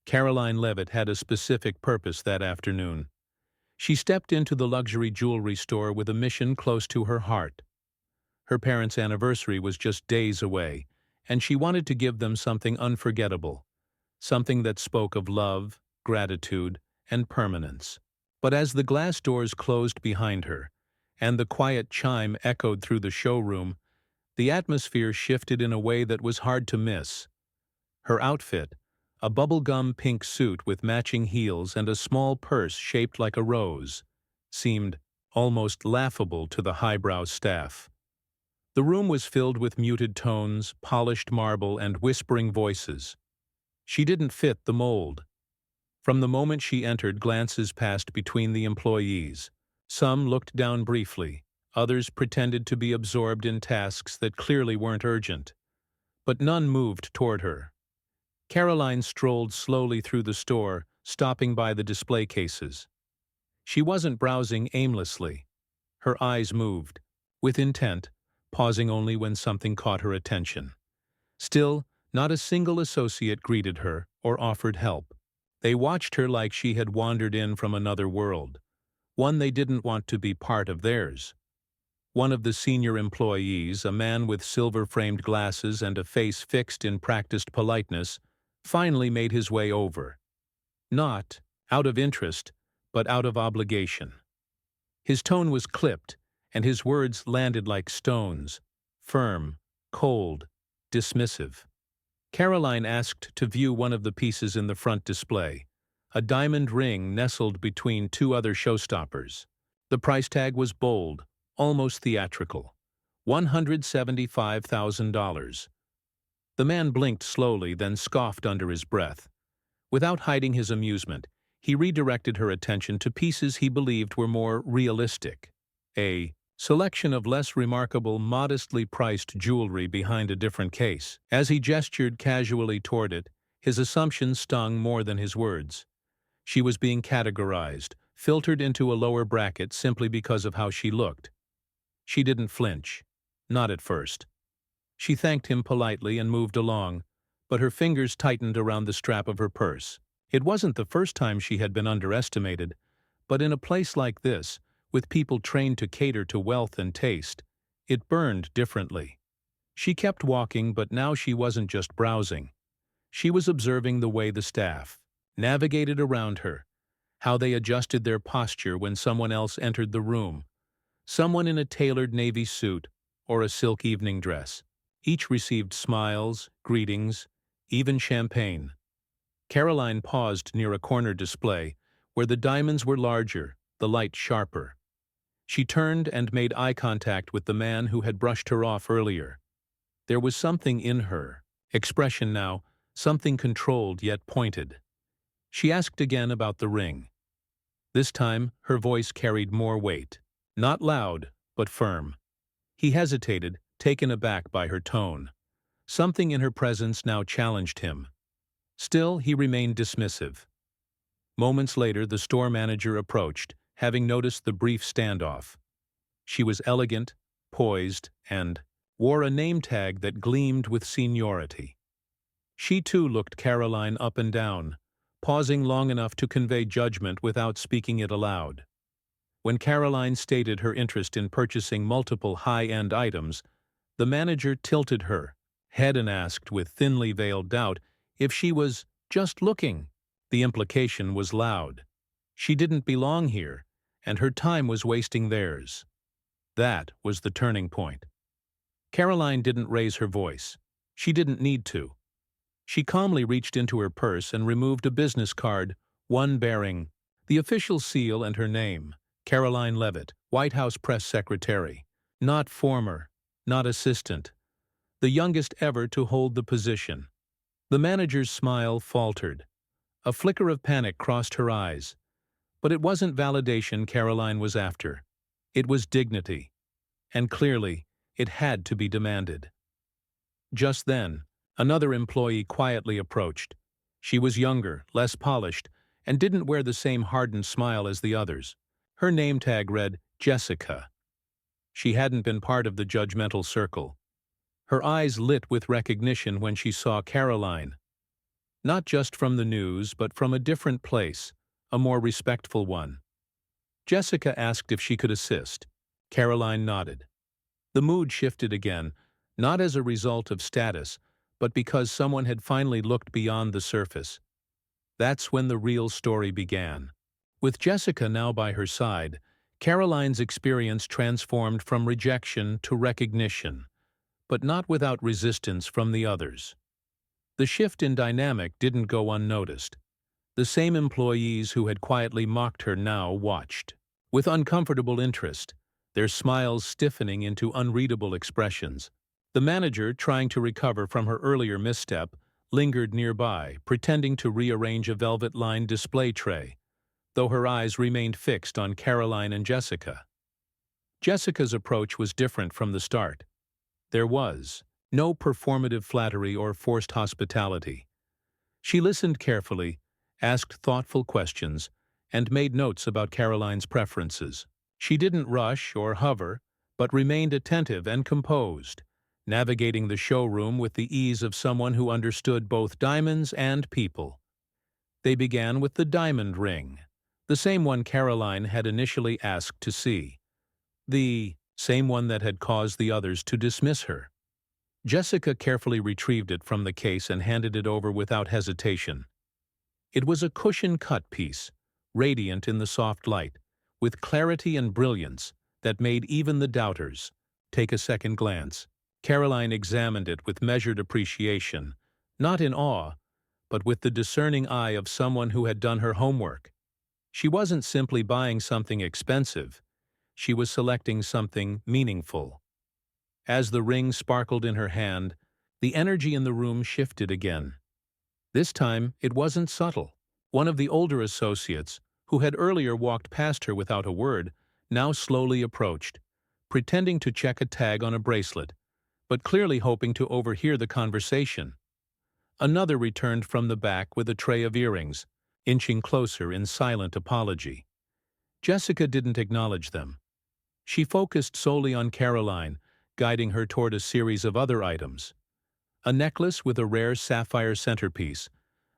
Karoline Leavitt had a specific purpose that afternoon. She stepped into the luxury jewelry store with a mission close to her heart. Her parents' anniversary was just days away, and she wanted to give them something unforgettable, something that spoke of love, gratitude, and permanence. But as the glass doors closed behind her, and the quiet chime echoed through the showroom, the atmosphere shifted in a way that was hard to miss. Her outfit, a bubblegum pink suit with matching heels and a small purse shaped like a rose, seemed almost laughable to the highbrow staff. The room was filled with muted tones, polished marble, and whispering voices. She didn't fit the mold. From the moment she entered, glances passed between the employees. Some looked down briefly, others pretended to be absorbed in tasks that clearly weren't urgent. But none moved toward her. Karoline strolled slowly through the store, stopping by the display cases. She wasn't browsing aimlessly. Her eyes moved, with intent, pausing only when something caught her attention. Still, not a single associate greeted her or offered help. They watched her like she had wandered in from another world, one they didn't want to be part of theirs. One of the senior employees, a man with silver-framed glasses and a face fixed in practiced politeness, finally made his way over. Not out of interest, but out of obligation. His tone was clipped, and his words landed like stones, firm, cold, dismissive. Karoline asked to view one of the pieces in the front display, a diamond ring nestled between two other showstoppers. The price tag was bold, almost theatrical, $175,000. The man blinked slowly, then scoffed under his breath. Without hiding his amusement, he redirected her attention to pieces he believed were more realistic. A selection of less remarkable, modestly priced jewelry behind a different case. As he gestured casually toward it, his assumption stung more than his words. She was being categorized, filtered into a lower bracket simply because of how she looked. She didn't flinch. Not at first. She thanked him politely and moved along, but her fingers tightened around the strap of her purse. It wasn't the first time she had been underestimated, but in a place like this, with people trained to cater to wealth and taste, it burned differently. She kept walking, but now she wasn't just browsing. She was observing the way the staff navigated around her, how they adjusted their posture when someone else entered the room, someone in a tailored navy suit or a silk evening dress. Each received smiles, greetings, even champagne. Karoline paused near a corner display where the diamonds were larger, the light sharper. She turned and made eye contact with the man who had brushed her off earlier. There was something in her expression now, something controlled yet pointed. She asked again about the ring. This time, her voice carried more weight. Not loud, but firm. He hesitated, taken aback by her tone. Something in her presence now challenged him. Still, he remained dismissive. Moments later, the store manager approached, having noticed the brief standoff. She was elegant, poised, and wore a name tag that gleamed with seniority. She too looked Karoline up and down, pausing long enough to convey judgment without speaking it aloud. When Karoline stated her interest in purchasing multiple high-end items, the manager tilted her head and asked with thinly veiled doubt if she was just looking. The implication was loud. She didn't belong here, and her time was wasting theirs. That was the turning point. Karoline didn't raise her voice. She didn't need to. She calmly reached into her purse and removed a business card, one bearing the official seal and her name, Karoline Leavitt, White House Press Secretary. Not former, not assistant. The youngest ever to hold the position. The manager's smile faltered. A flicker of panic crossed her eyes. But it wasn't validation Karoline was after. It was dignity. And clearly, it had to be demanded. Just then, another employee quietly approached. She was younger, less polished, and didn't wear the same hardened smile as the others. Her name tag read Jessica. She hadn't been part of the judgmental circle. Her eyes lit with recognition when she saw Karoline. Not just from the news, but from a different place, a more respectful one. Jessica asked if she could assist. Karoline nodded. The mood shifted again, not as a result of status, but because someone had finally looked beyond the surface. That's when the real story began. With Jessica now by her side, Karoline's experience transformed from rejection to recognition, but not without resistance from the others. The shift in dynamic didn't go unnoticed. The same employees who had quietly mocked her now watched, with uncomfortable interest, their smiles stiffening into unreadable expressions. The manager, trying to recover from her earlier misstep, lingered nearby, pretending to rearrange a velvet-lined display tray, though her eyes remained fixed on Karoline and Jessica. Jessica's approach was different from the start. There was no performative flattery or forced hospitality. She listened carefully, asked thoughtful questions, and made notes about Karoline's preferences. She didn't rush or hover, but remained attentive and composed, navigating the showroom with the ease of someone who understood both diamonds and people. They began with the diamond ring, the same one Karoline had initially asked to see, the same one that had caused the others to dismiss her. Jessica carefully retrieved it from the case and handed it over without hesitation. It was a cushion-cut piece, radiant in the soft light, with clarity and brilliance that made even the doubters take a second glance. Karoline examined it with measured appreciation, not in awe, but with the discerning eye of someone who had done her homework. She wasn't simply buying something expensive, she was selecting something meaningful. As the ring sparkled in her hand, the energy in the room shifted again. This time, it wasn't subtle. One of the older associates, who had earlier walked past her without a word, now slowly approached, pretending to check a tag on a bracelet, but clearly hoping to overhear the conversation. Another returned from the back with a tray of earrings, inching closer in silent apology. Jessica didn't acknowledge them. She focused solely on Karoline, guiding her toward a series of other items. A necklace with a rare sapphire centerpiece,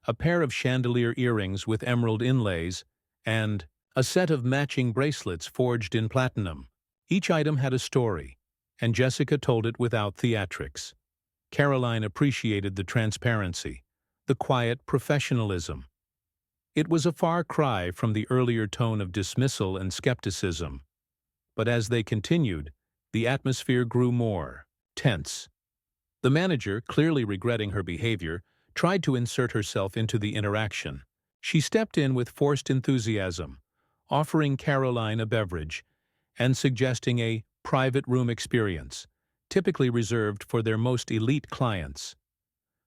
a pair of chandelier earrings with emerald inlays, and a set of matching bracelets forged in platinum. Each item had a story, and Jessica told it without theatrics. Karoline appreciated the transparency, the quiet professionalism. It was a far cry from the earlier tone of dismissal and skepticism. But as they continued, the atmosphere grew more tense. The manager, clearly regretting her behavior, tried to insert herself into the interaction. She stepped in with forced enthusiasm, offering Karoline a beverage and suggesting a private room experience, typically reserved for their most elite clients.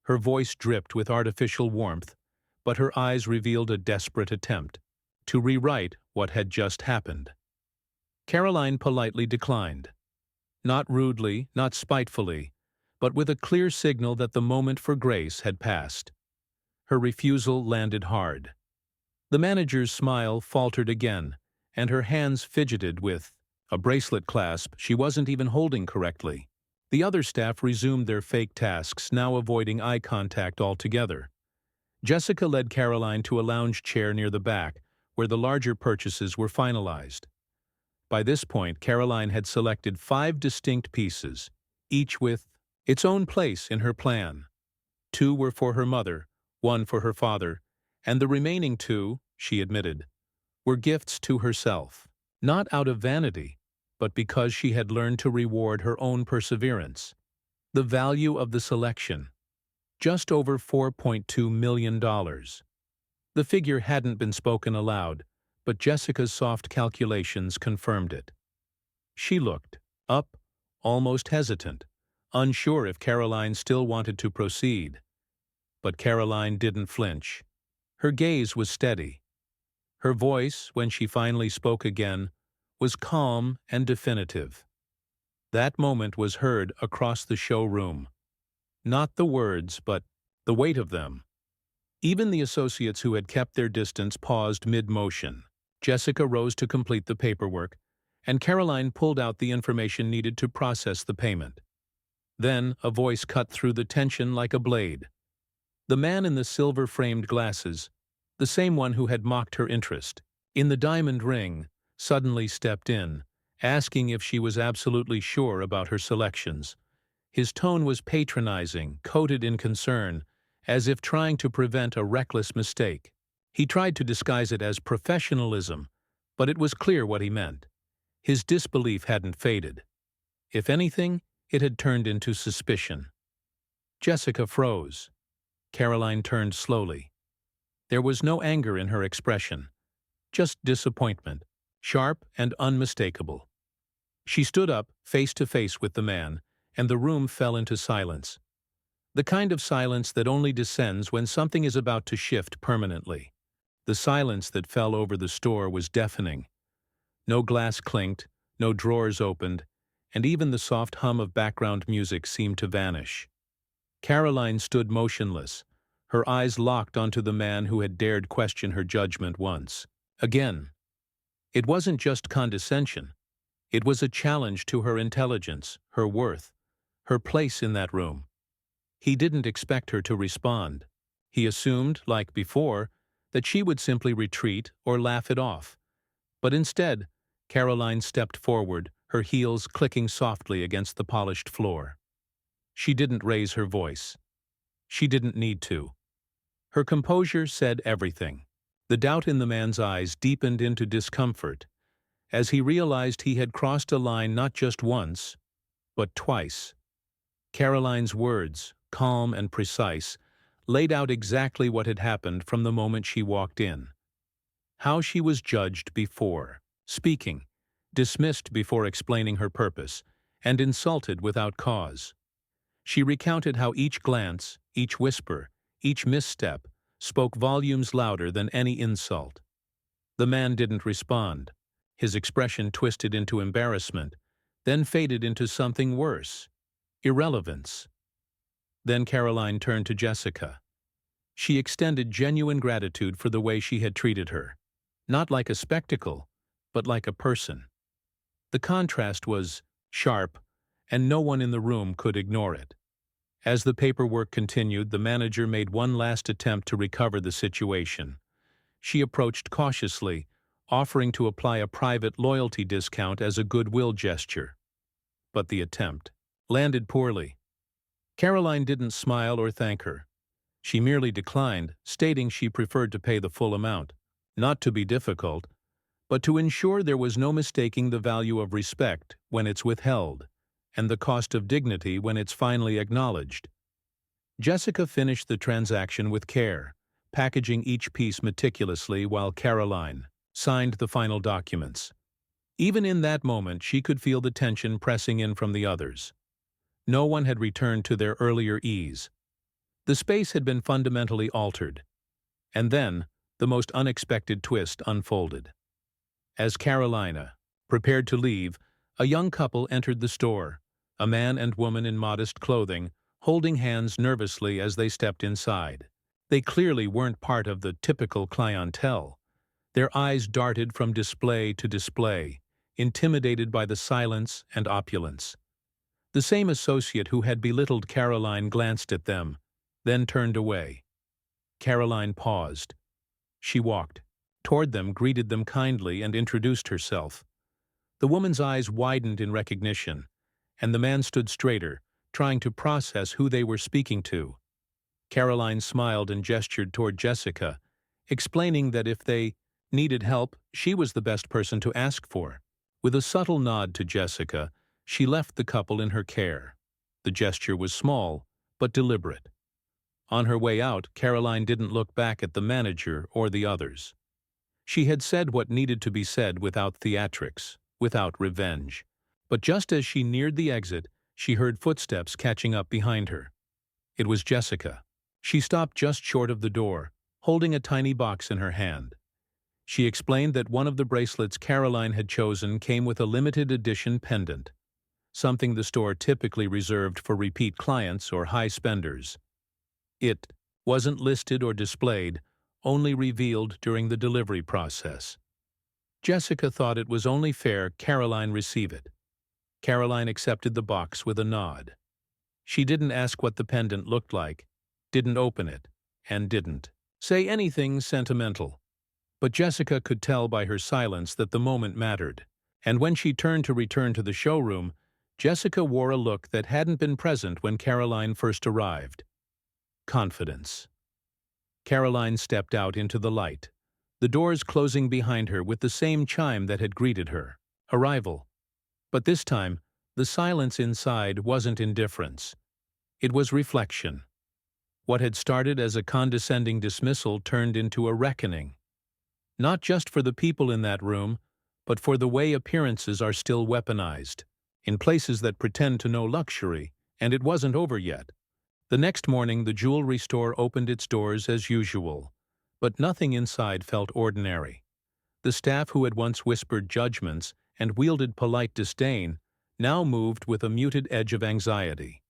Her voice dripped with artificial warmth, but her eyes revealed a desperate attempt to rewrite what had just happened. Karoline politely declined. Not rudely, not spitefully, but with a clear signal that the moment for grace had passed. Her refusal landed hard. The manager's smile faltered again, and her hands fidgeted with a bracelet clasp she wasn't even holding correctly. The other staff resumed their fake tasks, now avoiding eye contact altogether. Jessica led Karoline to a lounge chair near the back, where the larger purchases were finalized. By this point, Karoline had selected 5 distinct pieces, each with its own place in her plan. 2 were for her mother, 1 for her father, and the remaining 2, she admitted, were gifts to herself, not out of vanity, but because she had learned to reward her own perseverance. The value of the selection: just over $4.2 million. The figure hadn't been spoken aloud, but Jessica's soft calculations confirmed it. She looked up, almost hesitant, unsure if Karoline still wanted to proceed. But Karoline didn't flinch. Her gaze was steady. Her voice, when she finally spoke again, was calm and definitive. That moment was heard across the showroom. Not the words, but the weight of them. Even the associates who had kept their distance paused mid-motion. Jessica rose to complete the paperwork, and Karoline pulled out the information needed to process the payment. Then a voice cut through the tension like a blade. The man in the silver-framed glasses, the same one who had mocked her interest in the diamond ring, suddenly stepped in, asking if she was absolutely sure about her selections. His tone was patronizing, coated in concern, as if trying to prevent a reckless mistake. He tried to disguise it as professionalism, but it was clear what he meant. His disbelief hadn't faded. If anything, it had turned into suspicion. Jessica froze. Karoline turned slowly. There was no anger in her expression, just disappointment, sharp and unmistakable. She stood up, face to face with the man, and the room fell into silence. The kind of silence that only descends when something is about to shift permanently. The silence that fell over the store was deafening. No glass clinked, no drawers opened, and even the soft hum of background music seemed to vanish. Karoline stood motionless, her eyes locked onto the man who had dared question her judgment once. Again. It wasn't just condescension. It was a challenge to her intelligence, her worth, her place in that room. He didn't expect her to respond. He assumed, like before, that she would simply retreat or laugh it off. But instead, Karoline stepped forward, her heels clicking softly against the polished floor. She didn't raise her voice. She didn't need to. Her composure said everything. The doubt in the man's eyes deepened into discomfort, as he realized he had crossed a line not just once, but twice. Karoline's words, calm and precise, laid out exactly what had happened from the moment she walked in. How she was judged before, speaking, dismissed before explaining her purpose, and insulted without cause. She recounted how each glance, each whisper, each misstep spoke volumes louder than any insult. The man didn't respond. His expression twisted into embarrassment, then faded into something worse, irrelevance. Then Karoline turned to Jessica. She extended genuine gratitude for the way she had treated her, not like a spectacle, but like a person. The contrast was sharp, and no one in the room could ignore it. As the paperwork continued, the manager made one last attempt to recover the situation. She approached cautiously, offering to apply a private loyalty discount as a goodwill gesture. But the attempt landed poorly. Karoline didn't smile or thank her. She merely declined, stating she preferred to pay the full amount, not to be difficult, but to ensure there was no mistaking the value of respect when it's withheld, and the cost of dignity when it's finally acknowledged. Jessica finished the transaction with care, packaging each piece meticulously while Karoline signed the final documents. Even in that moment, she could feel the tension pressing in from the others. No one had returned to their earlier ease. The space had been fundamentally altered. And then, the most unexpected twist unfolded. As Karoline prepared to leave, a young couple entered the store, a man and woman in modest clothing, holding hands nervously as they stepped inside. They clearly weren't part of the typical clientele. Their eyes darted from display to display, intimidated by the silence and opulence. The same associate who had belittled Karoline glanced at them, then turned away. Karoline paused. She walked toward them, greeted them kindly, and introduced herself. The woman's eyes widened in recognition, and the man stood straighter, trying to process who they were speaking to. Karoline smiled and gestured toward Jessica, explaining that if they needed help, she was the best person to ask for. With a subtle nod to Jessica, she left the couple in her care. The gesture was small, but deliberate. On her way out, Karoline didn't look back at the manager or the others. She had said what needed to be said without theatrics, without revenge. But just as she neared the exit, she heard footsteps catching up behind her. It was Jessica. She stopped just short of the door, holding a tiny box in her hand. She explained that one of the bracelets Karoline had chosen came with a limited edition pendant, something the store typically reserved for repeat clients or high spenders. It wasn't listed or displayed, only revealed during the delivery process. Jessica thought it was only fair Karoline receive it. Karoline accepted the box with a nod. She didn't ask what the pendant looked like, didn't open it, and didn't say anything sentimental. But Jessica could tell by her silence that the moment mattered. And when she turned to return to the showroom, Jessica wore a look that hadn't been present when Karoline first arrived. Confidence. Karoline stepped out into the light, the doors closing behind her with the same chime that had greeted her. Arrival. But this time, the silence inside wasn't indifference. It was reflection. What had started as a condescending dismissal turned into a reckoning. Not just for the people in that room, but for the way appearances are still weaponized, in places that pretend to know luxury, and it wasn't over yet. The next morning, the jewelry store opened its doors as usual, but nothing inside felt ordinary. The staff who had once whispered judgments and wielded polite disdain now moved with a muted edge of anxiety.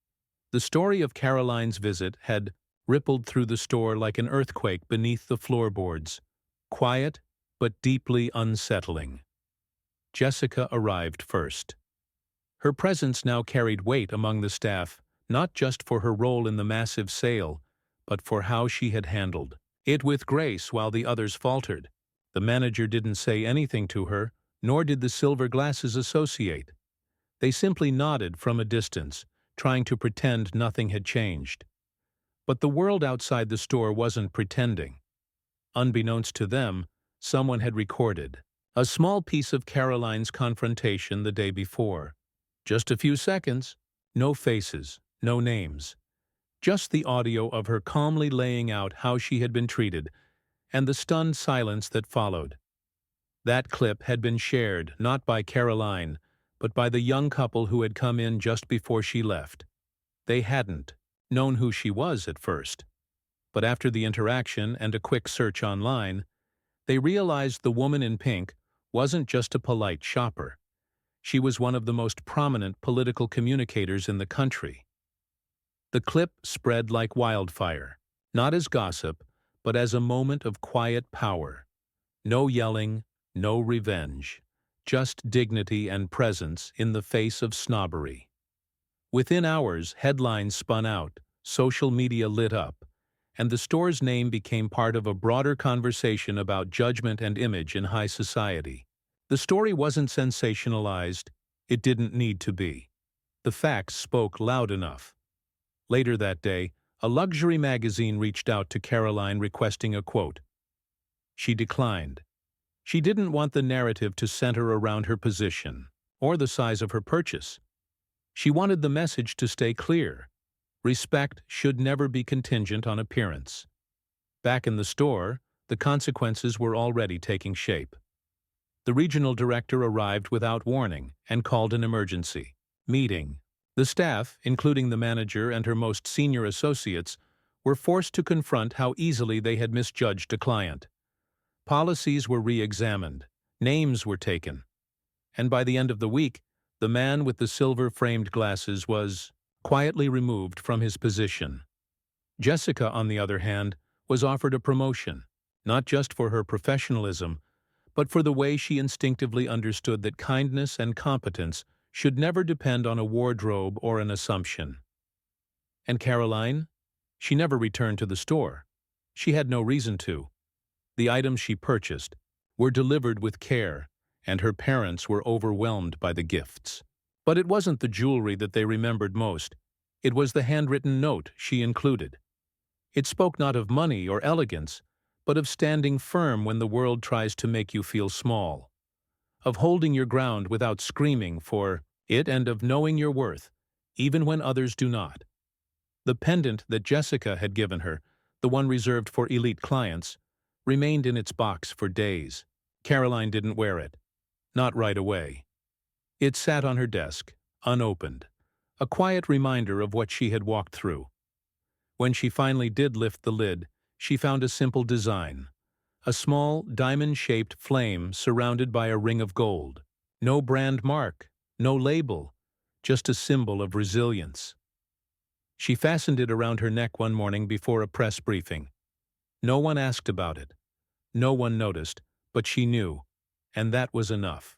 The story of Karoline's visit had rippled through the store like an earthquake beneath the floorboards, quiet but deeply unsettling. Jessica arrived first. Her presence now carried weight among the staff, not just for her role in the massive sale, but for how she had handled it with grace while the others faltered. The manager didn't say anything to her, nor did the silver glasses associate. They simply nodded from a distance, trying to pretend nothing had changed. But the world outside the store wasn't pretending. Unbeknownst to them, someone had recorded a small piece of Karoline's confrontation the day before. Just a few seconds, no faces, no names. Just the audio of her calmly laying out how she had been treated, and the stunned silence that followed. That clip had been shared not by Karoline, but by the young couple who had come in just before she left. They hadn't known who she was at first, but after the interaction and a quick search online, they realized the woman in pink wasn't just a polite shopper. She was one of the most prominent political communicators in the country. The clip spread like wildfire, not as gossip, but as a moment of quiet power. No yelling, no revenge, just dignity and presence in the face of snobbery. Within hours, headlines spun out, social media lit up, and the store's name became part of a broader conversation about judgment and image in high society. The story wasn't sensationalized. It didn't need to be. The facts spoke loud enough. Later that day, a luxury magazine reached out to Karoline requesting a quote. She declined. She didn't want the narrative to center around her position or the size of her purchase. She wanted the message to stay clear. Respect should never be contingent on appearance. Back in the store, the consequences were already taking shape. The regional director arrived without warning and called an emergency meeting. The staff, including the manager and her most senior associates, were forced to confront how easily they had misjudged a client. Policies were re-examined, names were taken, and by the end of the week, the man with the silver-framed glasses was quietly removed from his position. Jessica, on the other hand, was offered a promotion, not just for her professionalism, but for the way she instinctively understood that kindness and competence should never depend on a wardrobe or an assumption. And Karoline? She never returned to the store. She had no reason to. The items she purchased were delivered with care, and her parents were overwhelmed by the gifts. But it wasn't the jewelry that they remembered most. It was the handwritten note she included. It spoke not of money or elegance, but of standing firm when the world tries to make you feel small, of holding your ground without screaming for it, and of knowing your worth, even when others do not. The pendant that Jessica had given her, the one reserved for elite clients, remained in its box for days. Karoline didn't wear it. Not right away. It sat on her desk, unopened, a quiet reminder of what she had walked through. When she finally did lift the lid, she found a simple design, a small, diamond-shaped flame surrounded by a ring of gold. No brand mark, no label, just a symbol of resilience. She fastened it around her neck one morning before a press briefing. No one asked about it. No one noticed, but she knew, and that was enough.